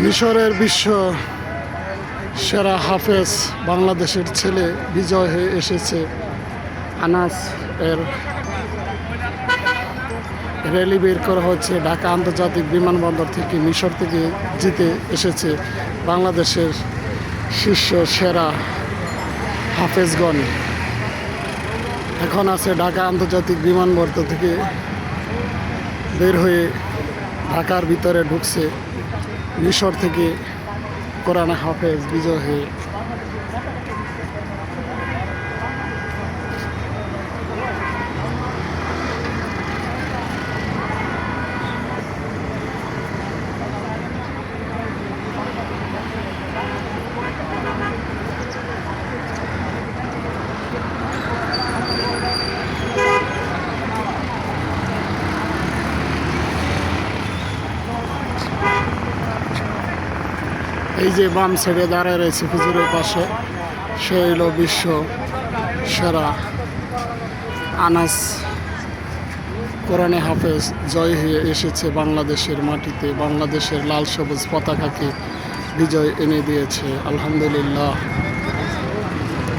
মিশরের বিশ্ব সেরা হাফেজ বাংলাদেশের ছেলে বিজয় হয়ে এসেছে। আনাস এর র্যালি বের করা হচ্ছে ঢাকা আন্তর্জাতিক বিমানবন্দর থেকে। মিশর থেকে জিতে এসেছে বাংলাদেশের শীর্ষ সেরা হাফেজগণ। এখন আছে ঢাকা আন্তর্জাতিক বিমানবন্দর থেকে বের হয়ে ঢাকার ভিতরে ঢুকছে মিশর থেকে কোরআন হাফেজ বিজয় হয়ে। এই যে বাম সাইডে দাঁড়ায় রয়েছে হুজুরের পাশে, সে হইল বিশ্ব সেরা আনাস কোরআনে হাফেজ জয় হয়ে এসেছে বাংলাদেশের মাটিতে। বাংলাদেশের লাল সবুজ পতাকাকে বিজয় এনে দিয়েছে। আলহামদুলিল্লাহ।